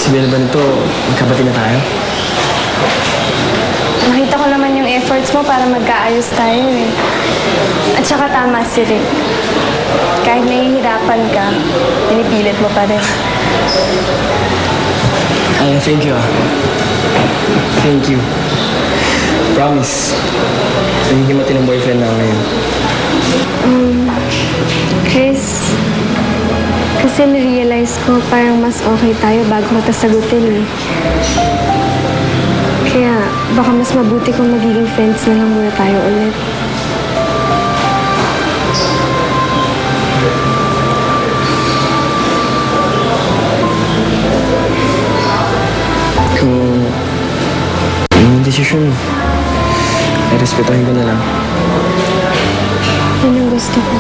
sabihin ba nito, magkapatid na tayo? Nakita ko naman yung efforts mo para magkaayos tayo eh. At saka tama si Rick. Kahit nahihirapan ka, pinipilit mo pa rin. Ay, thank you ah. Thank you. Promise. Nagiging matinong boyfriend na ako ngayon. Chris, kasi na-realize ko parang mas okay tayo bago kita sagutin eh. Kaya baka mas mabuti kung magiging friends na lang muna tayo ulit. Kung yun yung desisyon mo, ay respetuhin ko na lang. Yun ang gusto ko.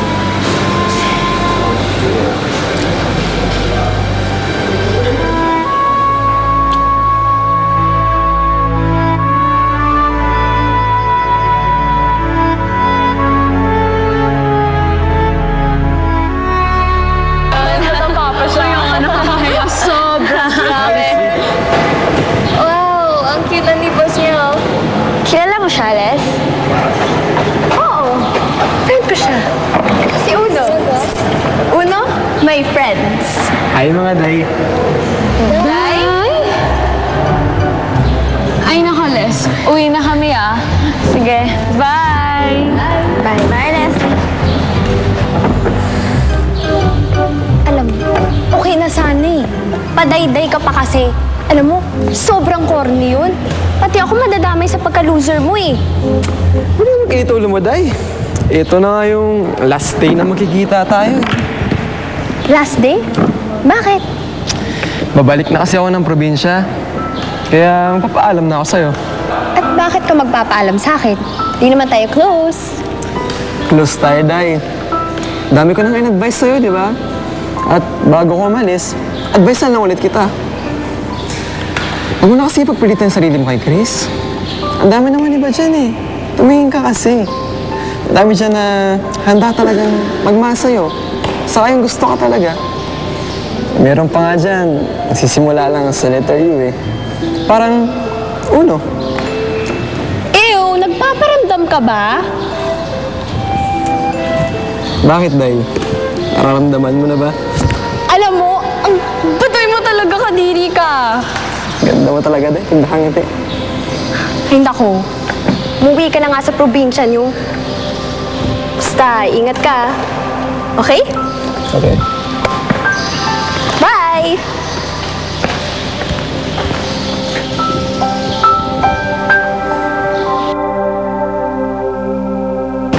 Sobrang grabe. Wow, ang cute na ni boss niya. Kilala mo siya, Les? Oo. Friend ko siya. Si Uno. Uno, my friends. Hi mga day. Day? Ay, nako, Les. Uwi na kami, ah. Sige. Bye! Bye. Bye, Les. Alam mo, okay na sana eh. Padayday ka pa kasi. Alam mo, sobrang corny yun. Pati ako madadamay sa pagka-loser mo eh. Ano naman ganito ulo mo, day? Ito na nga yung last day na makikita tayo. Last day? Bakit? Babalik na kasi ako ng probinsya. Kaya magpapaalam na ako sa'yo. At bakit ka magpapaalam sa akin? Di naman tayo close. Close tayo, day. Dami ko nang in-advise sa'yo, di ba? At bago ko umalis, advice na lang ulit kita. Huwag mo na kasi ipagpilitan sarili mo kay Chris. Ang dami naman iba dyan eh. Tumingin ka kasi. Ang dami dyan na handa talagang magmahal sa'yo. Saka yung gusto ka talaga. Meron pa nga dyan, nagsisimula lang sa letter U eh. Parang, Uno. Ew, nagpaparamdam ka ba? Bakit, day? Nararamdaman mo na ba? Alam mo, ang batoy mo talaga, kadiri ka. Ganda mo talaga, day. Tindahan ngiti. Ay, nako. Umuwi ka na nga sa probinsya niyo. Basta, ingat ka. Okay? Okay. Bye!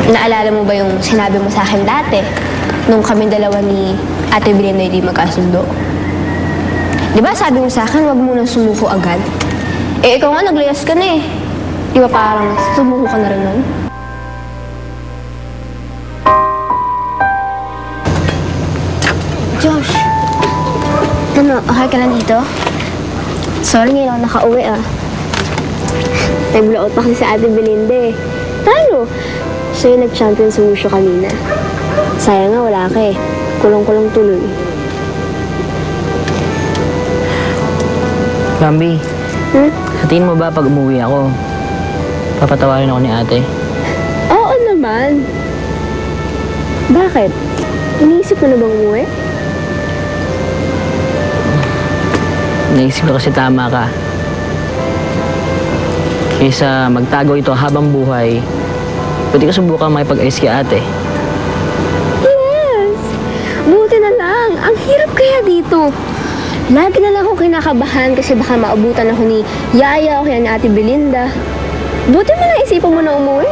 Naalala mo ba yung sinabi mo sa akin dati? Nung kami dalawa ni Ate Belinda hindi magkasundo. Di ba sabi mo sa akin, wag mo nang sumuko agad? Eh, ikaw nga, naglayas ka na eh. Di ba parang sumuko ka na rin nun? Josh, ano, okay ka lang dito? Sorry, ngayon ako nakauwi ah. Nag-blowout pa kasi sa Ate Belinda eh. Talo! Siya yung nag-champion sa wushu kanina. Sayang nga, wala ka eh. Kulong-kulong tuloy. Bambi, sa tingin mo ba pag umuwi ako, papatawarin ako ni ate? Oo naman. Bakit? Iniisip mo na bang umuwi? Naisip ko kasi tama ka. Kaysa magtago ito habang buhay, pwede ko subukan makipag-ayos kay ate. Yes! Buti na lang. Ang hirap kaya dito. Lagi na lang akong kinakabahan kasi baka maabutan ako ni Yaya o kaya ni Ate Belinda. Buti mo na isipan mo na umuwi.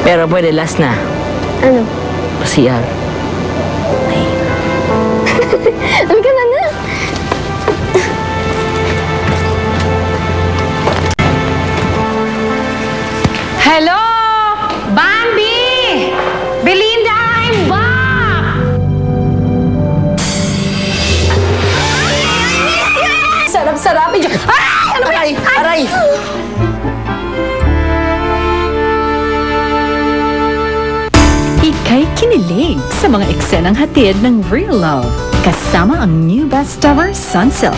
Pero pwede last na, Ano? CR. Ano ka na na? Hello! Bambi! Belinda, I'm back! Sarap-sarap. Ay! Ano ba? Aray! Ika'y Kinilig sa mga eksenang hatid ng real love. Kasama ang new best ever Sunsilk.